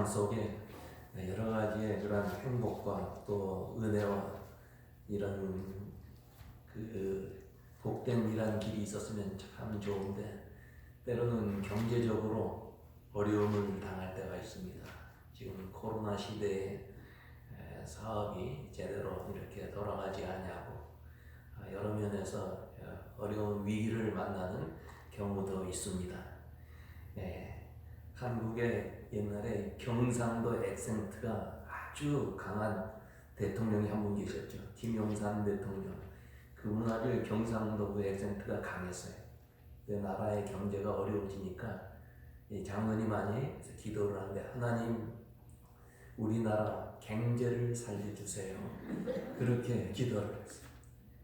세상 속에 여러 가지의 그런 행복과 또 은혜와 이런 그 복된 이런 길이 있었으면 참 좋은데 때로는 경제적으로 어려움을 당할 때가 있습니다. 지금 코로나 시대에 사업이 제대로 이렇게 돌아가지 않냐고 여러 면에서 어려운 위기를 만나는 경우도 있습니다. 한국에 옛날에 경상도 액센트가 아주 강한 대통령이 한 분 계셨죠. 김영삼 대통령. 그분 아주 경상도 그 액센트가 강했어요. 나라의 경제가 어려워지니까 장로님이 기도를 하는데 하나님 우리나라 경제를 살려주세요. 그렇게 기도를 했어요.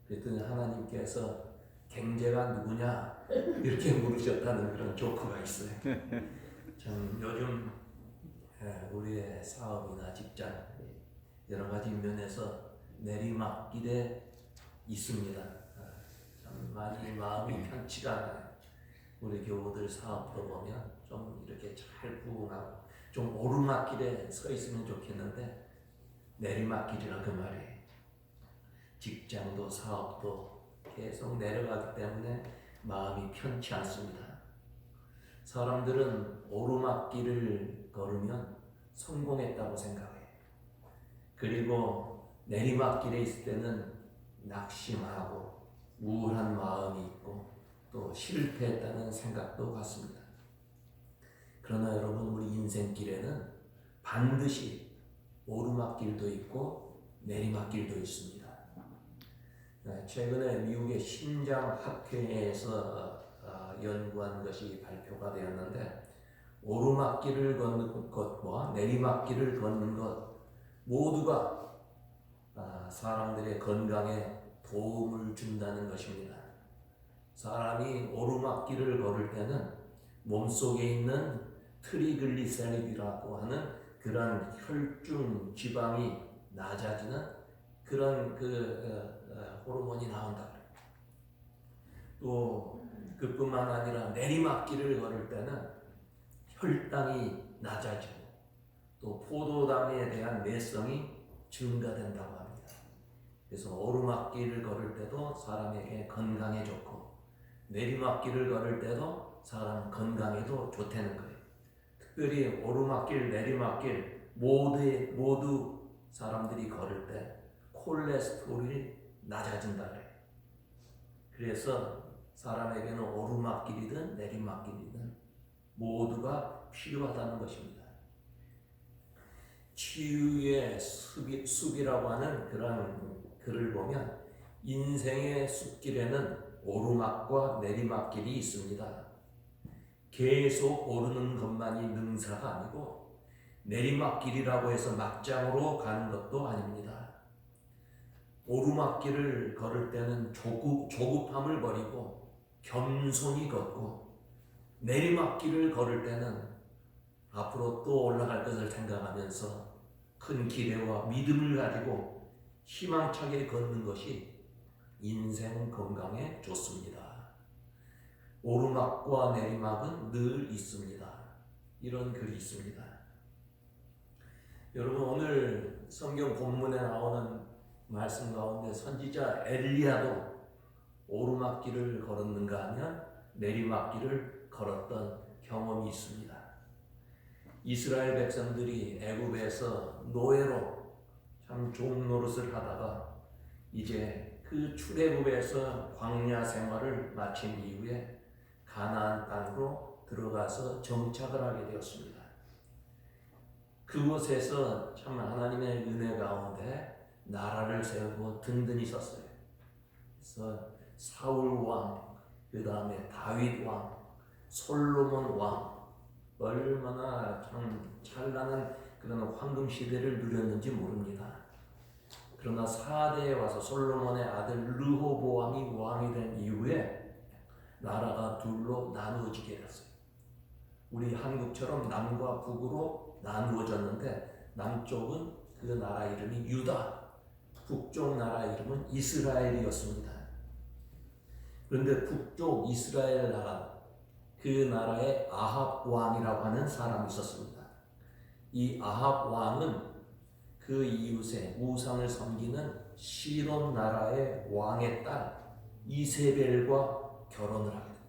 그랬더니 하나님께서 경제가 누구냐 이렇게 물으셨다는 그런 조크가 있어요. 참 요즘 우리의 사업이나 직장 여러 가지 면에서 내리막길에 있습니다. 참 많이 마음이 편치가 않아요. 우리 교우들 사업도 보면 좀 이렇게 잘 부응하고 좀 오르막길에 서 있으면 좋겠는데 내리막길이라 그 말이에요. 직장도 사업도 계속 내려가기 때문에 마음이 편치 않습니다. 사람들은 오르막길을 걸으면 성공했다고 생각해요. 그리고 내리막길에 있을 때는 낙심하고 우울한 마음이 있고 또 실패했다는 생각도 같습니다. 그러나 여러분 우리 인생길에는 반드시 오르막길도 있고 내리막길도 있습니다. 최근에 미국의 심장학회에서 연구한 것이 발표가 되었는데 오르막길을 걷는 것과 내리막길을 걷는 것 모두가 사람들의 건강에 도움을 준다는 것입니다. 사람이 오르막길을 걸을 때는 몸속에 있는 트리글리세리드라고 하는 그런 혈중 지방이 낮아지는 그런 호르몬이 나온다. 또 그뿐만 아니라 내리막길을 걸을 때는 혈당이 낮아지고 또 포도당에 대한 내성이 증가된다고 합니다. 그래서 오르막길을 걸을 때도 사람에게 건강에 좋고 내리막길을 걸을 때도 사람 건강에도 좋다는 거예요. 특별히 오르막길, 내리막길 모두 사람들이 걸을 때 콜레스테롤이 낮아진다 그래요. 그래서 사람에게는 오르막길이든 내리막길이든 모두가 필요하다는 것입니다. 치유의 숲이라고 하는 그런 글을 보면 인생의 숲길에는 오르막과 내리막길이 있습니다. 계속 오르는 것만이 능사가 아니고 내리막길이라고 해서 막장으로 가는 것도 아닙니다. 오르막길을 걸을 때는 조급함을 버리고 겸손히 걷고 내리막길을 걸을 때는 앞으로 또 올라갈 것을 생각하면서 큰 기대와 믿음을 가지고 희망차게 걷는 것이 인생 건강에 좋습니다. 오르막과 내리막은 늘 있습니다. 이런 글이 있습니다. 여러분 오늘 성경 본문에 나오는 말씀 가운데 선지자 엘리야도 오르막길을 걸었는가 하면 내리막길을 걸었던 경험이 있습니다. 이스라엘 백성들이 애굽에서 노예로 참 종 노릇을 하다가 이제 그 출애굽에서 광야 생활을 마친 이후에 가나안 땅으로 들어가서 정착을 하게 되었습니다. 그곳에서 참 하나님의 은혜 가운데 나라를 세우고 든든히 섰어요. 그래서 사울 왕, 그 다음에 다윗 왕, 솔로몬 왕, 얼마나 참 찬란한 그런 황금 시대를 누렸는지 모릅니다. 그러나 4대에 와서 솔로몬의 아들 르호보암이 왕이 된 이후에 나라가 둘로 나누어지게 됐어요. 우리 한국처럼 남과 북으로 나누어졌는데 남쪽은 그 나라 이름이 유다, 북쪽 나라 이름은 이스라엘이었습니다. 그런데 북쪽 이스라엘 나라, 그 나라에 아합 왕이라고 하는 사람이 있었습니다. 이 아합 왕은 그 이웃의 우상을 섬기는 시돈 나라의 왕의 딸 이세벨과 결혼을 하게 됩니다.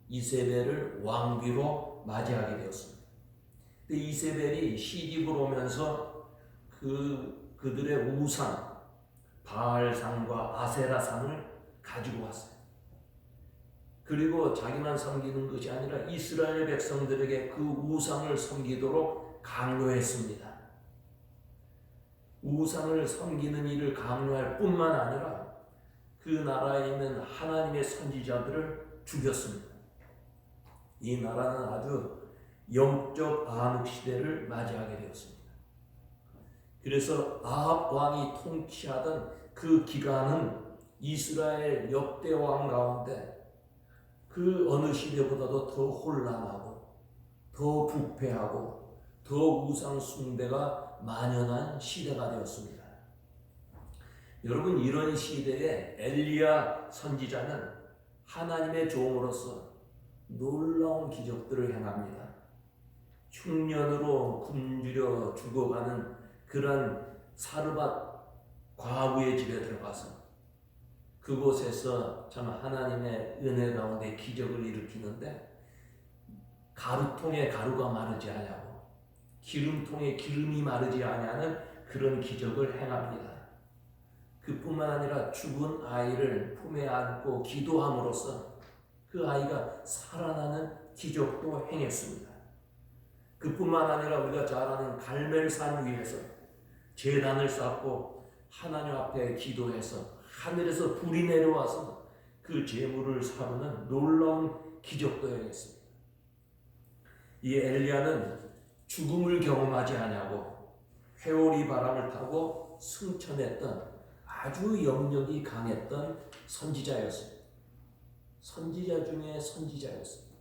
이세벨을 왕비로 맞이하게 되었습니다. 근데 이세벨이 시집을 오면서 그들의 우상 바알상과 아세라상을 가지고 왔어요. 그리고 자기만 섬기는 것이 아니라 이스라엘 백성들에게 그 우상을 섬기도록 강요했습니다. 우상을 섬기는 일을 강요할 뿐만 아니라 그 나라에 있는 하나님의 선지자들을 죽였습니다. 이 나라는 아주 영적 암흑 시대를 맞이하게 되었습니다. 그래서 아합 왕이 통치하던 그 기간은 이스라엘 역대 왕 가운데 그 어느 시대보다도 더 혼란하고 더 부패하고 더 우상 숭배가 만연한 시대가 되었습니다. 여러분, 이런 시대에 엘리야 선지자는 하나님의 종으로서 놀라운 기적들을 행합니다. 흉년으로 굶주려 죽어가는 그런 사르밧 과부의 집에 들어가서 그곳에서 참 하나님의 은혜 가운데 기적을 일으키는데 가루통에 가루가 마르지 아니하고 기름통에 기름이 마르지 아니하는 그런 기적을 행합니다. 그뿐만 아니라 죽은 아이를 품에 안고 기도함으로써 그 아이가 살아나는 기적도 행했습니다. 그뿐만 아니라 우리가 잘 아는 갈멜산 위에서 제단을 쌓고 하나님 앞에 기도해서 하늘에서 불이 내려와서 그 재물을 사르는 놀라운 기적도 행했습니다. 이 엘리야는 죽음을 경험하지 아니하고 회오리 바람을 타고 승천했던 아주 영역이 강했던 선지자였습니다. 선지자 중에 선지자였습니다.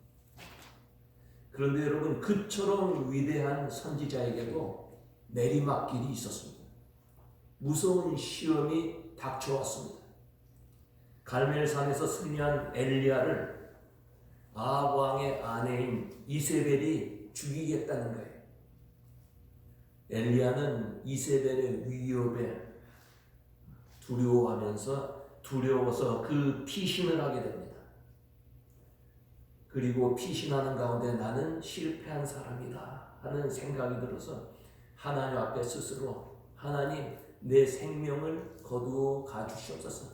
그런데 여러분, 그처럼 위대한 선지자에게도 내리막길이 있었습니다. 무서운 시험이 닥쳐왔습니다. 갈멜산에서 승리한 엘리야를 아합 왕의 아내인 이세벨이 죽이겠다는 거예요. 엘리야는 이세벨의 위협에 두려워서 그 피신을 하게 됩니다. 그리고 피신하는 가운데 나는 실패한 사람이다 하는 생각이 들어서 하나님 앞에 스스로 하나님, 내 생명을 거두어 가주시옵소서.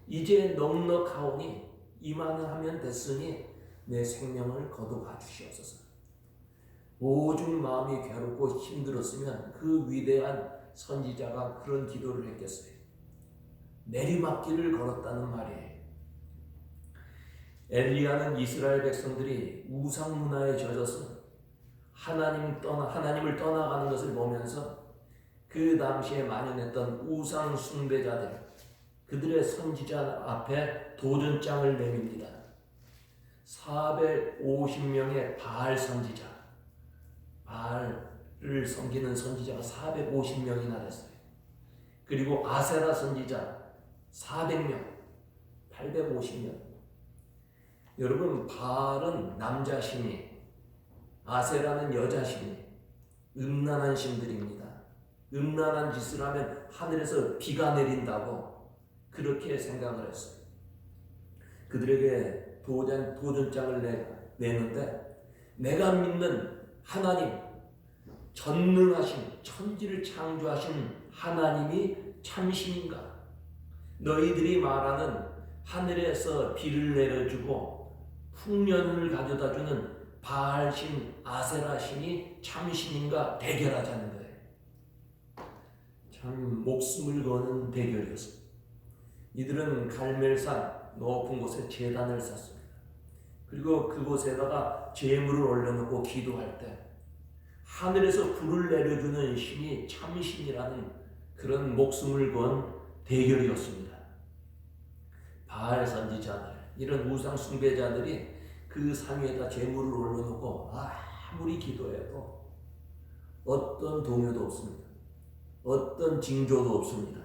이제 넉넉하오니 이만은 하면 됐으니 내 생명을 거두어 가주시옵소서. 오죽 마음이 괴롭고 힘들었으면 그 위대한 선지자가 그런 기도를 했겠어요. 내리막길을 걸었다는 말이에요. 엘리야는 이스라엘 백성들이 우상 문화에 젖어서 하나님을 떠나가는 것을 보면서 그 당시에 만연했던 우상 숭배자들, 그들의 선지자 앞에 도전장을 내밉니다. 450명의 바알 선지자, 바알을 섬기는 선지자가 450명이나 됐어요. 그리고 아세라 선지자 400명, 850명. 여러분, 바알은 남자 신이, 아세라는 여자 신이, 음란한 신들입니다. 음란한 짓을 하면 하늘에서 비가 내린다고 그렇게 생각을 했어요. 그들에게 도전장을 내는데, 내가 믿는 하나님, 전능하신 천지를 창조하신 하나님이 참신인가? 너희들이 말하는 하늘에서 비를 내려주고 풍년을 가져다주는 바알신, 아세라신이 참신인가 대결하자는 거예요. 참 목숨을 거는 대결이었습니다. 이들은 갈멜산 높은 곳에 제단을 쌓습니다. 그리고 그곳에다가 제물을 올려놓고 기도할 때 하늘에서 불을 내려주는 신이 참신이라는 그런 목숨을 건 대결이었습니다. 바알 선지자들, 이런 우상 숭배자들이 그 산 위에다 제물을 올려놓고 아무리 기도해도 어떤 동요도 없습니다. 어떤 징조도 없습니다.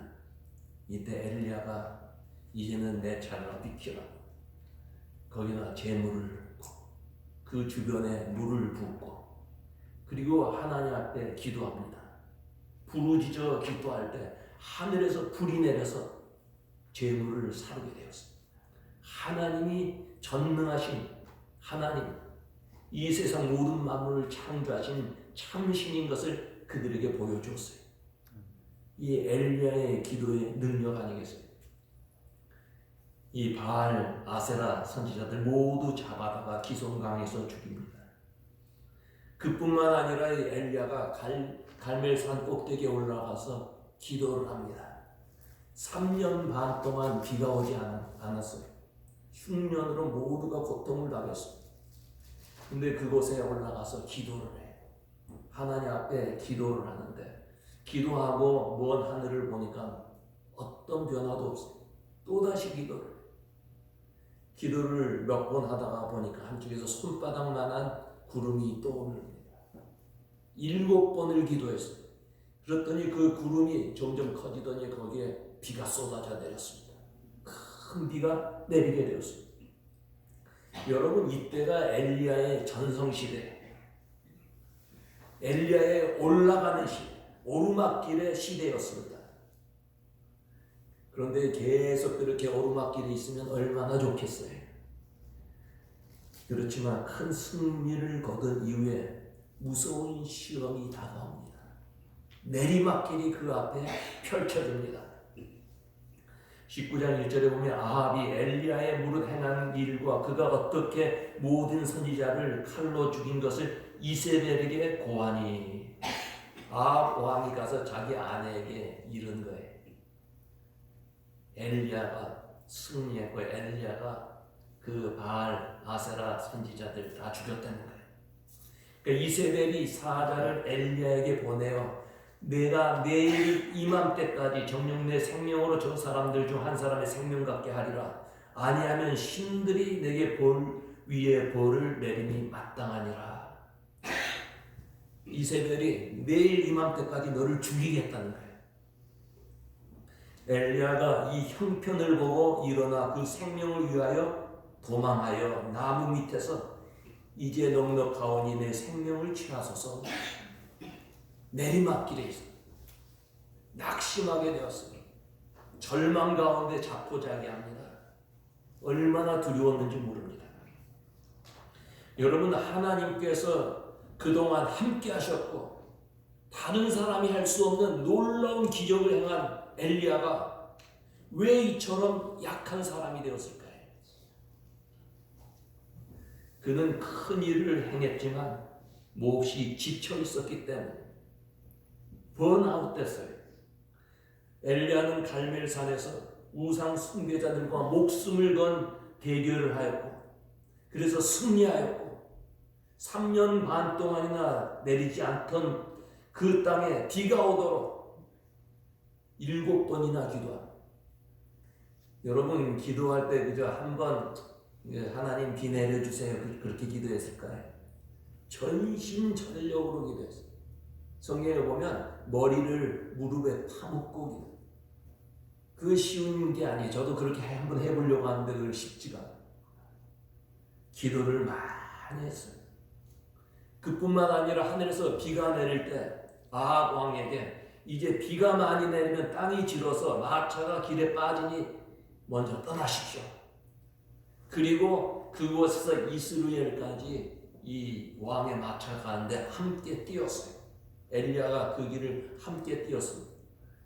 이때 엘리야가 이제는 내 차례가 비키라고 거기다 제물을 붓고 그 주변에 물을 붓고 그리고 하나님 앞에 기도합니다. 부르짖어 기도할 때 하늘에서 불이 내려서 재물을 사르게 되었습니다. 하나님이 전능하신 하나님, 이 세상 모든 만물을 창조하신 참신인 것을 그들에게 보여주었어요. 이 엘리야의 기도의 능력 아니겠어요? 이 바알, 아세라 선지자들 모두 잡아다가 기손강에서 죽입니다. 그뿐만 아니라 이 엘리야가 갈멜산 꼭대기에 올라가서 기도를 합니다. 3년 반 동안 비가 오지 않았어요. 흉년으로 모두가 고통을 당했어요. 근데 그곳에 올라가서 기도를 해요. 하나님 앞에 기도를 하는데 기도하고 먼 하늘을 보니까 어떤 변화도 없어요. 또다시 기도를 몇 번 하다가 보니까 한쪽에서 손바닥만한 구름이 떠오릅니다. 7번을 기도했어요. 그랬더니 그 구름이 점점 커지더니 거기에 비가 쏟아져 내렸습니다. 큰 비가 내리게 되었습니다. 여러분, 이때가 엘리야의 전성시대, 엘리야의 올라가는 시대, 오르막길의 시대였습니다. 그런데 계속 그렇게 오르막길에 있으면 얼마나 좋겠어요. 그렇지만 큰 승리를 거둔 이후에 무서운 시험이 다가옵니다. 내리막길이 그 앞에 펼쳐집니다. 19장 1절에 보면 아합이 엘리야의 무릇 행한 일과 그가 어떻게 모든 선지자를 칼로 죽인 것을 이세벨에게 고하니, 아합 왕이 가서 자기 아내에게 이른 거예요. 엘리야가 승리했고 엘리야가 그 바알, 아세라 선지자들 다 죽였다는 거예요. 그러니까 이세벨이 사자를 엘리야에게 보내어 내가 내일 이맘때까지 정녕 내 생명으로 저 사람들 중 한 사람의 생명 갖게 하리라. 아니하면 신들이 내게 벌 위에 벌을 내림이 마땅하니라. 이세벨이 내일 이맘때까지 너를 죽이겠다는 거예요. 엘리야가 이 형편을 보고 일어나 그 생명을 위하여 도망하여 나무 밑에서 이제 넉넉하오니 내 생명을 취하소서. 내리막길에 있어 낙심하게 되었습니다. 절망 가운데 자포자기합니다. 얼마나 두려웠는지 모릅니다. 여러분, 하나님께서 그동안 함께 하셨고 다른 사람이 할 수 없는 놀라운 기적을 행한 엘리야가 왜 이처럼 약한 사람이 되었을까요? 그는 큰 일을 행했지만 몹시 지쳐 있었기 때문에 번아웃 됐어요. 엘리야는 갈멜산에서 우상 숭배자들과 목숨을 건 대결을 하였고 그래서 승리하였고 3년 반 동안이나 내리지 않던 그 땅에 비가 오도록 7번이나 기도합니다. 여러분, 기도할 때 그저 한번 하나님 비 내려주세요 그렇게 기도했을까요? 전심전력으로 기도했어요. 성경에 보면 머리를 무릎에 파묻고 기도. 그거 쉬운 게 아니에요. 저도 그렇게 한번 해보려고 하는데 그걸 쉽지가 않아요. 기도를 많이 했어요. 그뿐만 아니라 하늘에서 비가 내릴 때 아합 왕에게 이제 비가 많이 내리면 땅이 질어서 마차가 길에 빠지니 먼저 떠나십시오. 그리고 그곳에서 이스라엘까지 이 왕의 마차가 가는데 함께 뛰었어요. 엘리야가 그 길을 함께 뛰었습니다.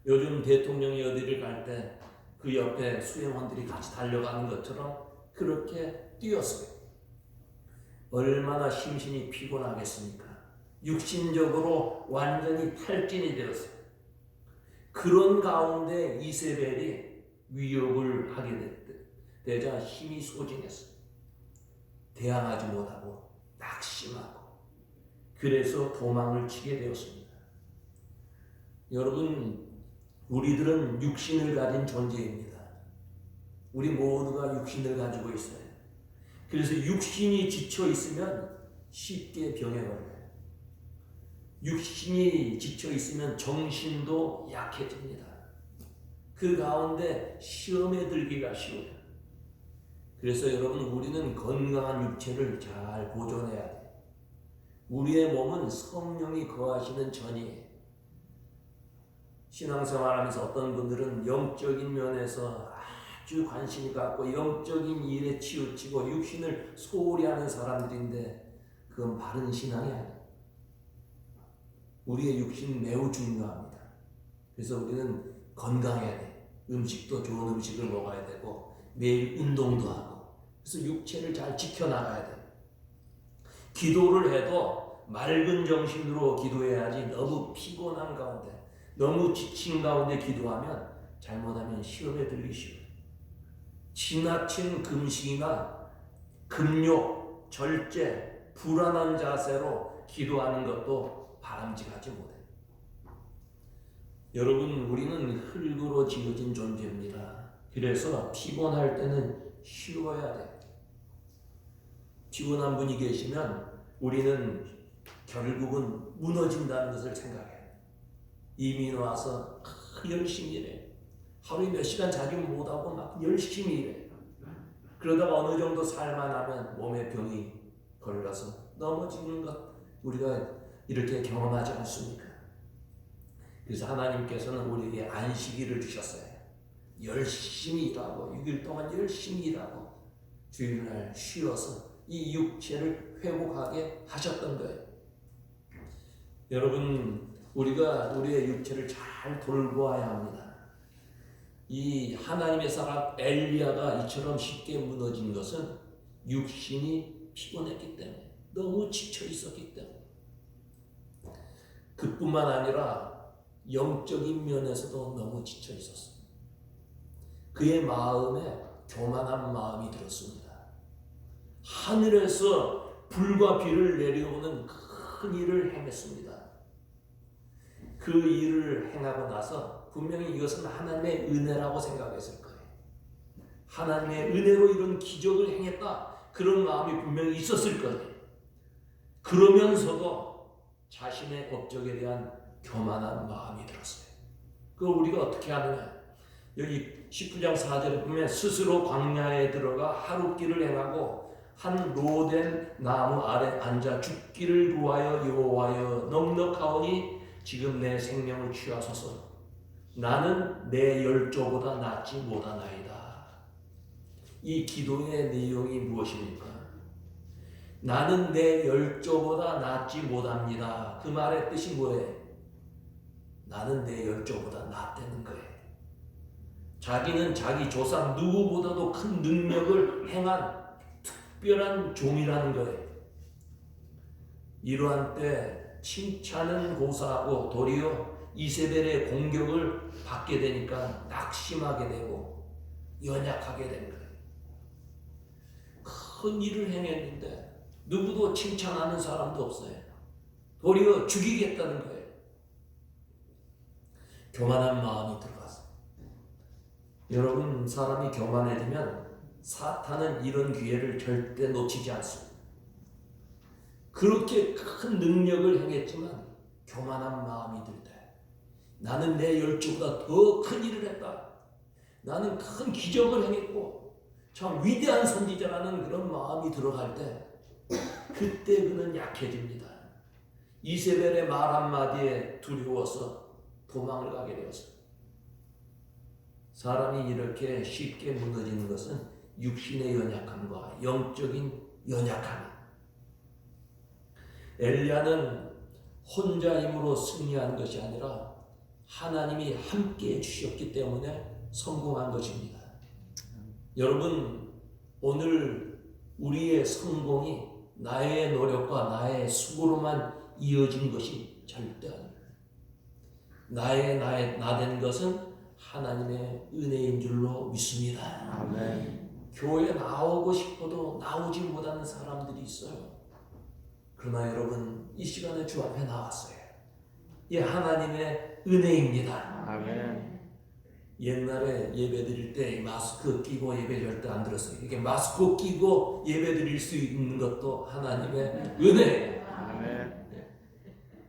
요즘 대통령이 어디를 갈 때 그 옆에 수행원들이 같이 달려가는 것처럼 그렇게 뛰었어요. 얼마나 심신이 피곤하겠습니까? 육신적으로 완전히 탈진이 되었어요. 그런 가운데 이세벨이 위협을 하게 되자 힘이 소진했어요. 대항하지 못하고 낙심하고 그래서 도망을 치게 되었습니다. 여러분, 우리들은 육신을 가진 존재입니다. 우리 모두가 육신을 가지고 있어요. 그래서 육신이 지쳐 있으면 쉽게 병에 걸려요. 육신이 지쳐 있으면 정신도 약해집니다. 그 가운데 시험에 들기가 쉬워요. 그래서 여러분, 우리는 건강한 육체를 잘 보존해야 돼요. 우리의 몸은 성령이 거하시는 전이에요. 신앙생활하면서 어떤 분들은 영적인 면에서 아주 관심이 갖고 영적인 일에 치우치고 육신을 소홀히 하는 사람들인데 그건 바른 신앙이 아니에요. 우리의 육신 매우 중요합니다. 그래서 우리는 건강해야 돼요. 음식도 좋은 음식을 먹어야 되고 매일 운동도 하고 그래서 육체를 잘 지켜나가야 돼요. 기도를 해도 맑은 정신으로 기도해야지 너무 피곤한 가운데 너무 지친 가운데 기도하면 잘못하면 시험에 들기 쉬워요. 지나친 금식이나 금욕, 절제, 불안한 자세로 기도하는 것도 바람직하지 못해요. 여러분, 우리는 흙으로 지어진 존재입니다. 그래서 피곤할 때는 쉬어야 돼요. 피곤한 분이 계시면 우리는 결국은 무너진다는 것을 생각해요. 이민 와서 열심히 일해. 하루에 몇 시간 자기는 못하고 막 열심히 일해. 그러다가 어느 정도 살만하면 몸에 병이 걸려서 넘어지는 것 우리가 이렇게 경험하지 않습니까? 그래서 하나님께서는 우리에게 안식일을 주셨어요. 열심히 일하고 6일 동안 열심히 일하고 주일날 쉬어서 이 육체를 회복하게 하셨던 거예요. 여러분, 우리가 우리의 육체를 잘 돌보아야 합니다. 이 하나님의 사람 엘리야가 이처럼 쉽게 무너진 것은 육신이 피곤했기 때문에, 너무 지쳐 있었기 때문에. 그뿐만 아니라 영적인 면에서도 너무 지쳐 있었어요. 그의 마음에 교만한 마음이 들었습니다. 하늘에서 불과 비를 내려오는 큰 일을 행했습니다. 그 일을 행하고 나서 분명히 이것은 하나님의 은혜라고 생각했을 거예요. 하나님의 은혜로 이런 기적을 행했다. 그런 마음이 분명히 있었을 거예요. 그러면서도 자신의 업적에 대한 교만한 마음이 들었어요. 그걸 우리가 어떻게 하느냐? 여기 19장 4절에 보면 스스로 광야에 들어가 하룻길을 행하고 한 로된 나무 아래 앉아 죽기를 구하여 여호와여 넉넉하오니 지금 내 생명을 취하소서. 나는 내 열조보다 낫지 못하나이다. 이 기도의 내용이 무엇입니까? 나는 내 열조보다 낫지 못합니다. 그 말의 뜻이 뭐예요? 나는 내 열조보다 낫다는 거예요. 자기는 자기 조상 누구보다도 큰 능력을 행한 특별한 종이라는 거예요. 이러한 때 칭찬은 고사하고 도리어 이세벨의 공격을 받게 되니까 낙심하게 되고 연약하게 된 거예요. 큰 일을 행했는데 누구도 칭찬하는 사람도 없어요. 도리어 죽이겠다는 거예요. 교만한 마음이 들어갔어요. 여러분, 사람이 교만해지면 사탄은 이런 기회를 절대 놓치지 않습니다. 그렇게 큰 능력을 행했지만 교만한 마음이 들 때, 나는 내 열조보다 더 큰 일을 했다. 나는 큰 기적을 행했고 참 위대한 선지자라는 그런 마음이 들어갈 때, 그때 그는 약해집니다. 이세벨의 말 한마디에 두려워서 도망을 가게 되었어요. 사람이 이렇게 쉽게 무너지는 것은 육신의 연약함과 영적인 연약함. 엘리야는 혼자 힘으로 승리한 것이 아니라 하나님이 함께 해주셨기 때문에 성공한 것입니다. 여러분, 오늘 우리의 성공이 나의 노력과 나의 수고로만 이어진 것이 절대 아닙니다. 나된 것은 하나님의 은혜인 줄로 믿습니다. 아멘. 교회에 나오고 싶어도 나오지 못하는 사람들이 있어요. 그러나 여러분, 이 시간에 주 앞에 나왔어요. 이 하나님의 은혜입니다. 아멘. 옛날에 예배 드릴 때 마스크 끼고 예배 절대 안 들었어요. 이게 마스크 끼고 예배 드릴 수 있는 것도 하나님의 은혜예요. 아멘.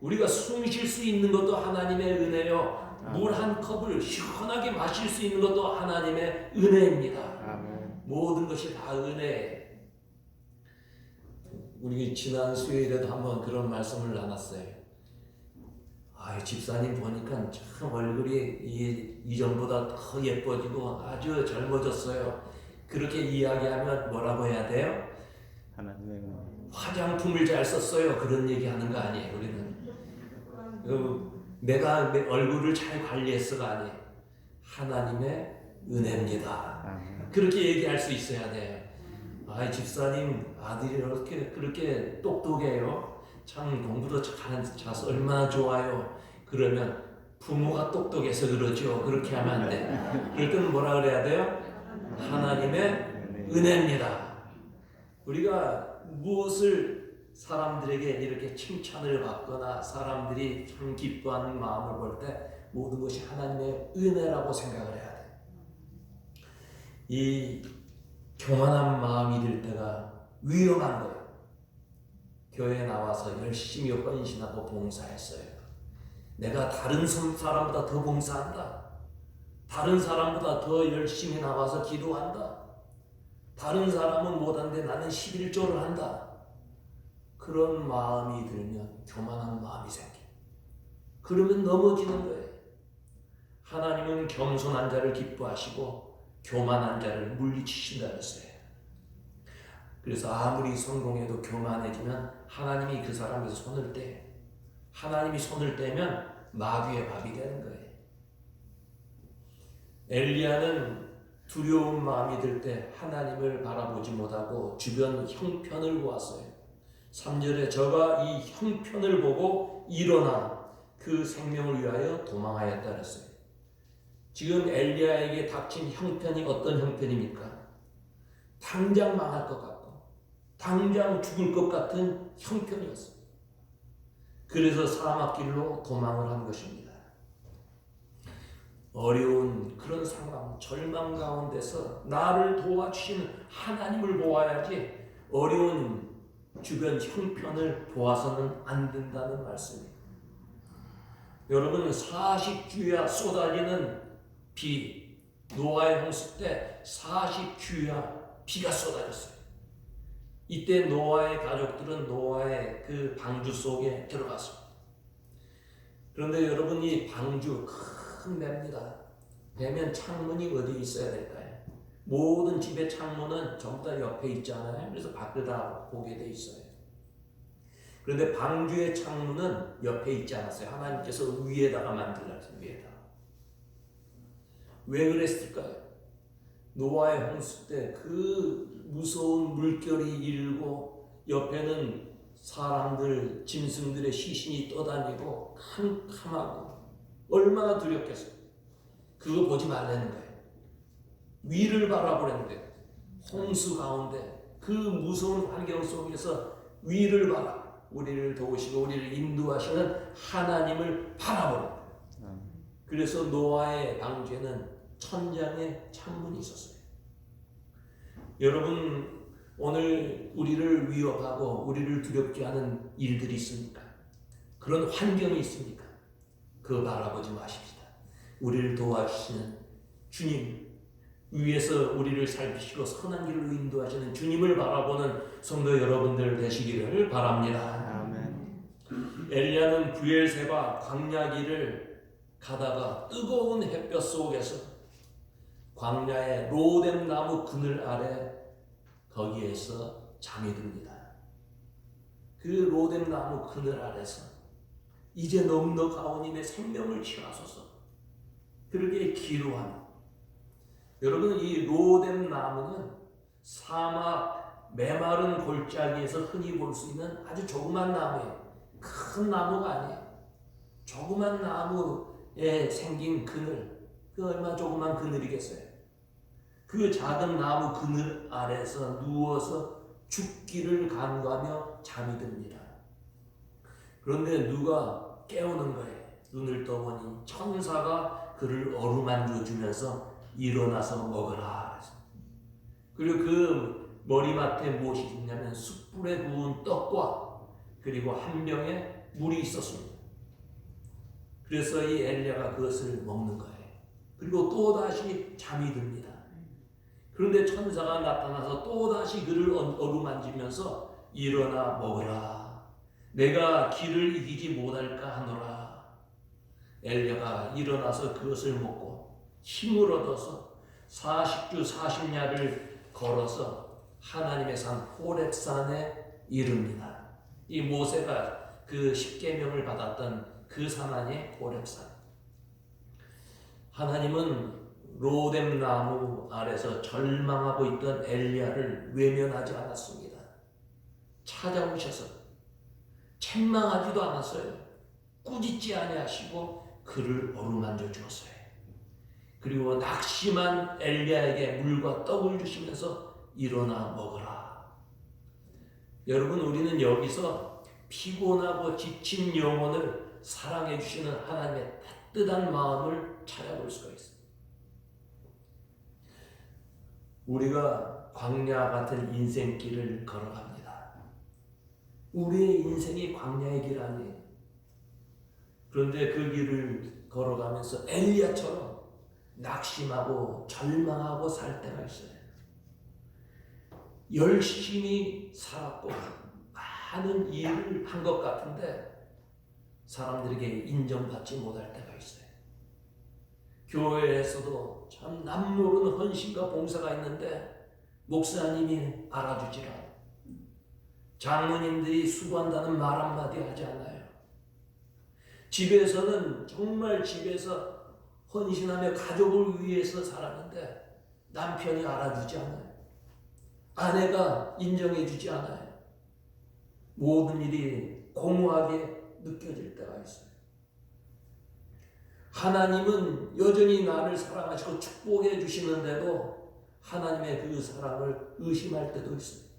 우리가 숨 쉴 수 있는 것도 하나님의 은혜요. 물 한 컵을 시원하게 마실 수 있는 것도 하나님의 은혜입니다. 아멘. 모든 것이 다 은혜예요. 우리 지난 수요일에도 한번 그런 말씀을 나눴어요. 집사님 보니까 참 얼굴이 이전보다 더 예뻐지고 아주 젊어졌어요. 그렇게 이야기하면 뭐라고 해야 돼요? 화장품을 잘 썼어요. 그런 얘기하는 거 아니에요. 우리는 내가 내 얼굴을 잘 관리했어가 아니에요. 하나님의 은혜입니다. 그렇게 얘기할 수 있어야 돼요. 집사님 아들이 그렇게 똑똑해요. 참 공부도 잘해서 얼마나 좋아요. 그러면 부모가 똑똑해서 그러죠. 그렇게 하면 안 돼. 그럴 때는 뭐라 그래야 돼요? 하나님의 은혜입니다. 우리가 무엇을 사람들에게 이렇게 칭찬을 받거나 사람들이 참 기뻐하는 마음을 볼 때 모든 것이 하나님의 은혜라고 생각을 해야 돼. 이 교만한 마음이 들 때가 위험한 거예요. 교회에 나와서 열심히 헌신하고 봉사했어요. 내가 다른 사람보다 더 봉사한다. 다른 사람보다 더 열심히 나와서 기도한다. 다른 사람은 못하는데 나는 11조를 한다. 그런 마음이 들면 교만한 마음이 생겨. 그러면 넘어지는 거예요. 하나님은 겸손한 자를 기뻐하시고 교만한 자를 물리치신다 그랬어요. 그래서 아무리 성공해도 교만해지면 하나님이 그 사람에서 손을 떼요. 하나님이 손을 떼면 마귀의 밥이 되는 거예요. 엘리야는 두려운 마음이 들 때 하나님을 바라보지 못하고 주변 형편을 보았어요. 3절에 저가 이 형편을 보고 일어나 그 생명을 위하여 도망하였다 그랬어요. 지금 엘리야에게 닥친 형편이 어떤 형편입니까? 당장 망할 것 같고 당장 죽을 것 같은 형편이었어요. 그래서 사막길로 도망을 한 것입니다. 어려운 그런 상황, 절망 가운데서 나를 도와주시는 하나님을 보아야지 어려운 주변 형편을 보아서는 안 된다는 말씀입니다. 여러분 40주야 쏟아지는 비, 노아의 홍수 때 40주야 비가 쏟아졌어요. 이때 노아의 가족들은 노아의 그 방주 속에 들어갔습니다. 그런데 여러분 이 방주 큰 배입니다. 배면 창문이 어디 있어야 될까요? 모든 집의 창문은 전부 다 옆에 있잖아요. 그래서 밖을 다 보게 돼 있어요. 그런데 방주의 창문은 옆에 있지 않았어요. 하나님께서 위에다가 만들었어요. 위에다가. 왜 그랬을까요? 노아의 홍수 때 그 무서운 물결이 일고 옆에는 사람들, 짐승들의 시신이 떠다니고 캄캄하고 얼마나 두렵겠어요. 그거 보지 말라는 거예요. 위를 바라보라는 거예요. 홍수 가운데 그 무서운 환경 속에서 위를 바라. 우리를 도우시고 우리를 인도하시는 하나님을 바라보는 거예요. 그래서 노아의 방주에는 천장에 창문이 있었어요. 여러분 오늘 우리를 위협하고 우리를 두렵게 하는 일들이 있습니까? 그런 환경이 있습니까? 그거 바라보지 마십시다. 우리를 도와주시는 주님, 위에서 우리를 살피시고 선한 길로 인도하시는 주님을 바라보는 성도 여러분들 되시기를 바랍니다. 아멘. 엘리야는 브엘세바 광야 길을 가다가 뜨거운 햇볕 속에서 광야의 로뎀 나무 그늘 아래 거기에서 잠이 듭니다. 그 로뎀 나무 그늘 아래서 이제 넉넉하오니 내 생명을 취하소서 그렇게 기도합니다. 여러분 이 로뎀 나무는 사막 메마른 골짜기에서 흔히 볼 수 있는 아주 조그만 나무예요. 큰 나무가 아니에요. 조그만 나무에 생긴 그늘, 그 얼마나 조그만 그늘이겠어요. 그 작은 나무 그늘 아래서 누워서 죽기를 간구하며 잠이 듭니다. 그런데 누가 깨우는 거예요. 눈을 떠보니 천사가 그를 어루만져 주면서 일어나서 먹으라. 그리고 그 머리맡에 무엇이 있냐면 숯불에 구운 떡과 그리고 한 병에 물이 있었습니다. 그래서 이 엘리야가 그것을 먹는 거예요. 그리고 또다시 잠이 듭니다. 그런데 천사가 나타나서 또다시 그를 어루만지면서 일어나 먹으라. 내가 기를 이기지 못할까 하노라. 엘리야가 일어나서 그것을 먹고 힘을 얻어서 40주 40야를 걸어서 하나님의 산 호렙산에 이릅니다. 이 모세가 그 십계명을 받았던 그 산이 호렙산. 하나님은 로뎀 나무 아래서 절망하고 있던 엘리야를 외면하지 않았습니다. 찾아오셔서 책망하지도 않았어요. 꾸짖지 아니하시고 그를 어루만져 주었어요. 그리고 낙심한 엘리야에게 물과 떡을 주시면서 일어나 먹으라. 여러분, 우리는 여기서 피곤하고 지친 영혼을 사랑해 주시는 하나님의 따뜻한 마음을 찾아볼 수가 있습니다. 우리가 광야 같은 인생길을 걸어갑니다. 우리의 인생이 광야의 길 아니에요. 그런데 그 길을 걸어가면서 엘리야처럼 낙심하고 절망하고 살 때가 있어요. 열심히 살았고 많은 일을 한 것 같은데 사람들에게 인정받지 못할 때가 있어요. 교회에서도 참 남모르는 헌신과 봉사가 있는데 목사님이 알아주질 않아요. 장로님들이 수고한다는 말 한마디 하지 않아요. 집에서는 정말 집에서 헌신하며 가족을 위해서 살았는데 남편이 알아주지 않아요. 아내가 인정해주지 않아요. 모든 일이 공허하게 느껴질 때가 있어요. 하나님은 여전히 나를 사랑하시고 축복해 주시는데도 하나님의 그 사랑을 의심할 때도 있어요.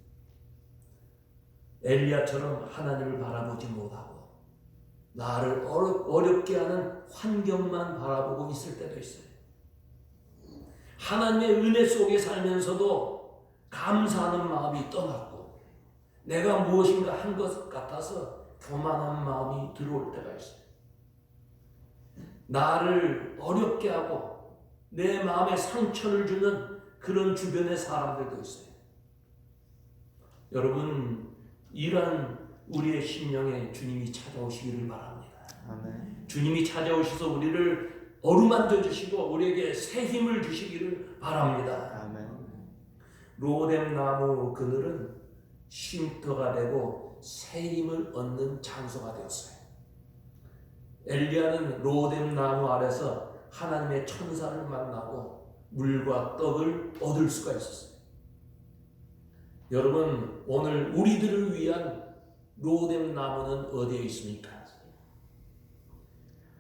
엘리야처럼 하나님을 바라보지 못하고 나를 어렵게 하는 환경만 바라보고 있을 때도 있어요. 하나님의 은혜 속에 살면서도 감사하는 마음이 떠났고 내가 무엇인가 한 것 같아서 교만한 마음이 들어올 때가 있어요. 나를 어렵게 하고 내 마음에 상처를 주는 그런 주변의 사람들도 있어요. 여러분, 이런 우리의 심령에 주님이 찾아오시기를 바랍니다. 아멘. 주님이 찾아오셔서 우리를 어루만져 주시고 우리에게 새 힘을 주시기를 바랍니다. 아멘. 로뎀 나무 그늘은 쉼터가 되고 새 힘을 얻는 장소가 되었어요. 엘리야는 로뎀 나무 아래서 하나님의 천사를 만나고 물과 떡을 얻을 수가 있었어요. 여러분, 오늘 우리들을 위한 로뎀 나무는 어디에 있습니까?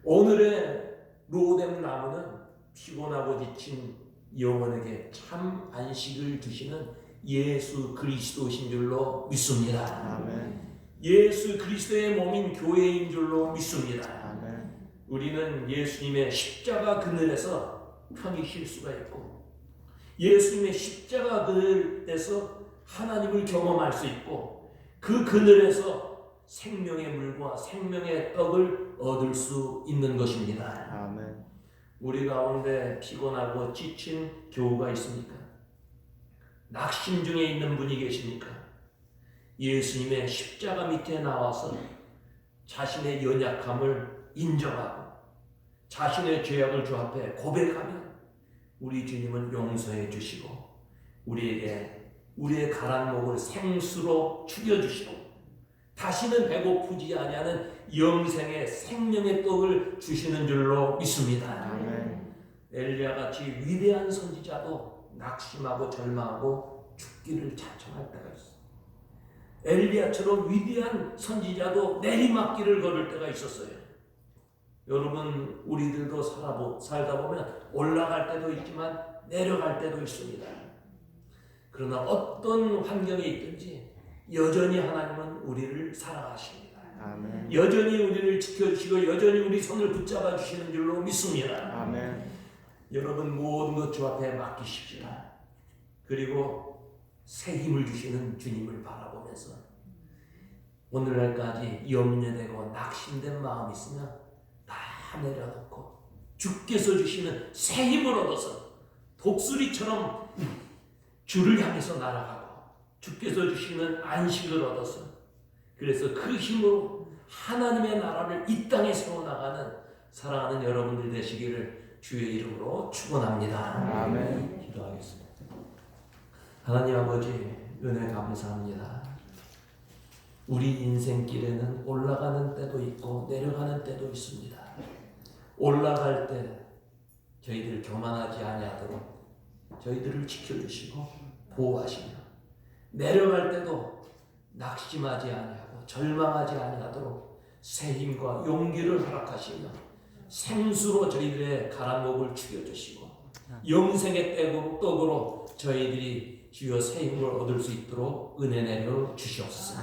오늘의 로뎀 나무는 피곤하고 지친 영혼에게 참 안식을 주시는 예수 그리스도신 줄로 믿습니다. 아멘. 예수 그리스도의 몸인 교회인 줄로 믿습니다. 아멘. 우리는 예수님의 십자가 그늘에서 편히 쉴 수가 있고 예수님의 십자가 그늘에서 하나님을 경험할 수 있고 그 그늘에서 생명의 물과 생명의 떡을 얻을 수 있는 것입니다. 아멘. 우리 가운데 피곤하고 지친 교우가 있습니까? 낙심 중에 있는 분이 계십니까? 예수님의 십자가 밑에 나와서 자신의 연약함을 인정하고 자신의 죄악을 주 앞에 고백하면 우리 주님은 용서해 주시고 우리에게 우리의 가란 목을 생수로 죽여주시고 다시는 배고프지 아니하는 영생의 생명의 떡을 주시는 줄로 믿습니다. 아멘. 엘리야같이 위대한 선지자도 낙심하고 절망하고 죽기를 자청할 때가 있어. 엘리야처럼 위대한 선지자도 내리막길을 걸을 때가 있었어요. 여러분, 우리들도 살다 보면 올라갈 때도 있지만 내려갈 때도 있습니다. 그러나 어떤 환경에 있든지 여전히 하나님은 우리를 사랑하십니다. 아멘. 여전히 우리를 지켜주시고 여전히 우리 손을 붙잡아 주시는 줄로 믿습니다. 아멘. 여러분, 모든 것 주 앞에 맡기십시다. 그리고 새 힘을 주시는 주님을 바라보면서 오늘날까지 염려되고 낙심된 마음이 있으면 다 내려놓고 주께서 주시는 새 힘을 얻어서 독수리처럼 주를 향해서 날아가고 주께서 주시는 안식을 얻어서 그래서 그 힘으로 하나님의 나라를 이 땅에 세워나가는 사랑하는 여러분들 되시기를 주의 이름으로 축원합니다. 아멘. 기도하겠습니다. 하나님 아버지 은혜 감사합니다. 우리 인생길에는 올라가는 때도 있고 내려가는 때도 있습니다. 올라갈 때 저희들 교만하지 아니하도록 저희들을 지켜주시고 보호하시며 내려갈 때도 낙심하지 아니하고 절망하지 아니하도록 새 힘과 용기를 허락하시며 생수로 저희들의 가란 목을 죽여주시고 영생의 떡으로 저희들이 주여 새 힘을 얻을 수 있도록 은혜 내려 주시옵소서.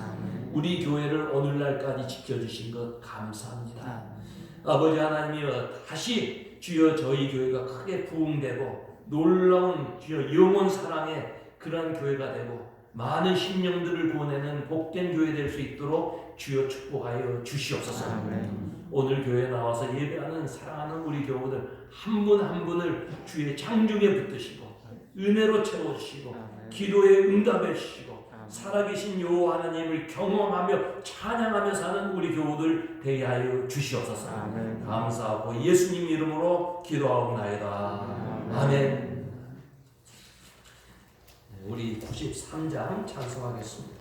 우리 교회를 오늘날까지 지켜주신 것 감사합니다. 아버지 하나님이여 다시 주여 저희 교회가 크게 부흥되고 놀라운 주여 영원 사랑의 그런 교회가 되고 많은 심령들을 구원하는 복된 교회 될 수 있도록 주여 축복하여 주시옵소서. 오늘 교회에 나와서 예배하는 사랑하는 우리 교우들 한 분 한 분을 주의 장중에 붙드시고 은혜로 채워주시고 기도에 응답해 주시고 살아계신 여호와 하나님을 경험하며 찬양하며 사는 우리 교우들 되게 하여 주시옵소서. 감사하고 예수님 이름으로 기도하옵나이다. 아멘. 우리 93장 찬송하겠습니다.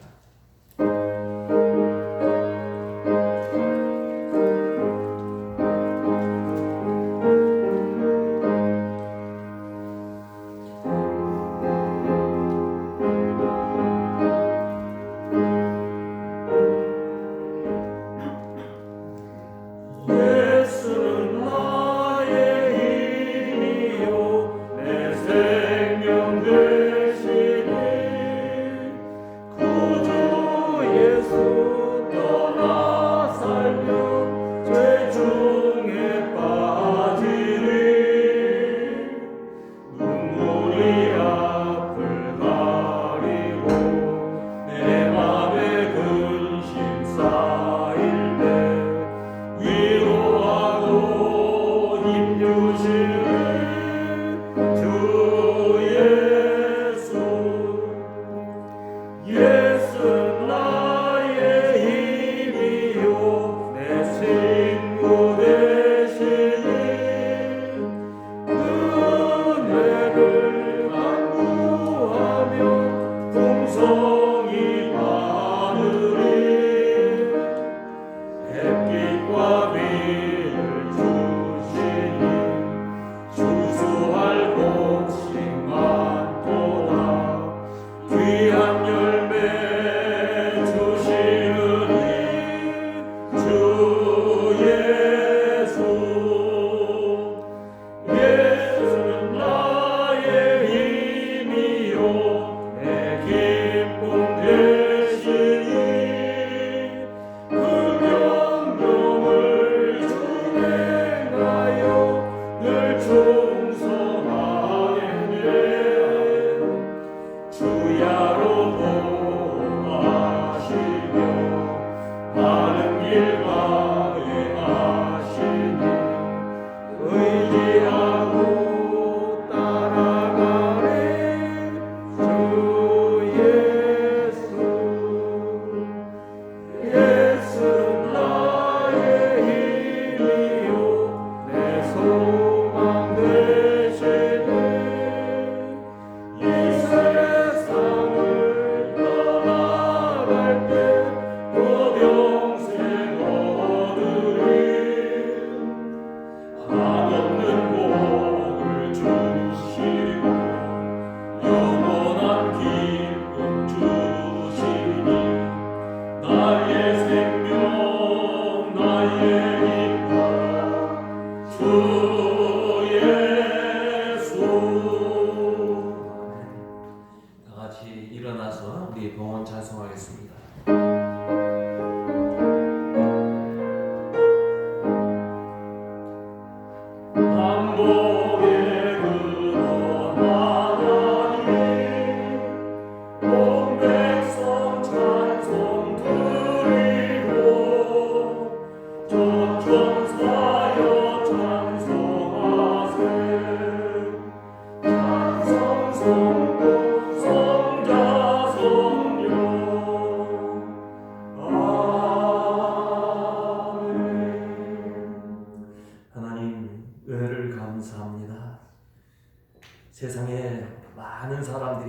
성자 성자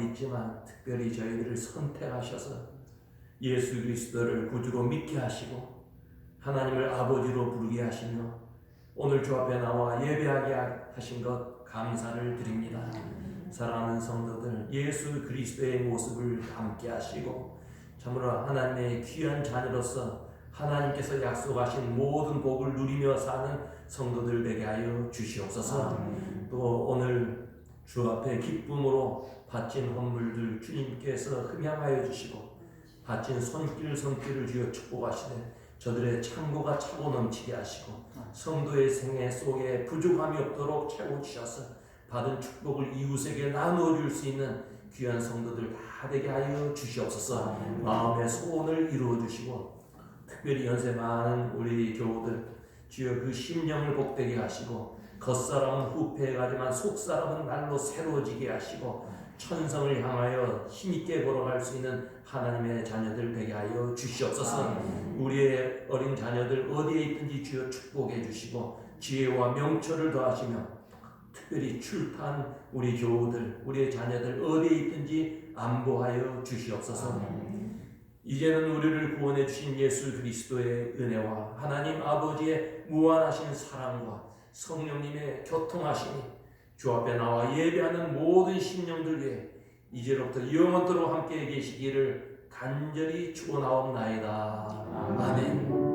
있지만 특별히 저희들을 선택하셔서 예수 그리스도를 구주로 믿게 하시고 하나님을 아버지로 부르게 하시며 오늘 주 앞에 나와 예배하게 하신 것 감사를 드립니다. 사랑하는 성도들, 예수 그리스도의 모습을 담게 하시고 참으로 하나님의 귀한 자녀로서 하나님께서 약속하신 모든 복을 누리며 사는 성도들 되게 하여 주시옵소서. 또 오늘 주 앞에 기쁨으로 바친 헌물들 주님께서 흠양하여 주시고 바친 손길을 주여 축복하시되 저들의 창고가 차고 넘치게 하시고 성도의 생애 속에 부족함이 없도록 채워주셔서 받은 축복을 이웃에게 나누어 줄 수 있는 귀한 성도들 다 되게 하여 주시옵소서. 마음의 소원을 이루어 주시고 특별히 연세 많은 우리 교우들 주여 그 심령을 복되게 하시고 겉사람은 후패가지만 속사람은 날로 새로워지게 하시고 천성을 향하여 힘있게 걸어갈 수 있는 하나님의 자녀들 되게 하여 주시옵소서. 우리의 어린 자녀들 어디에 있든지 주여 축복해 주시고 지혜와 명철을 더하시며 특별히 출탄 우리 교우들 우리의 자녀들 어디에 있든지 안보하여 주시옵소서. 이제는 우리를 구원해 주신 예수 그리스도의 은혜와 하나님 아버지의 무한하신 사랑과 성령님의 교통하심이 주 앞에 나와 예배하는 모든 심령들 위해 이제로부터 영원토록 함께 계시기를 간절히 축원하옵나이다. 아멘.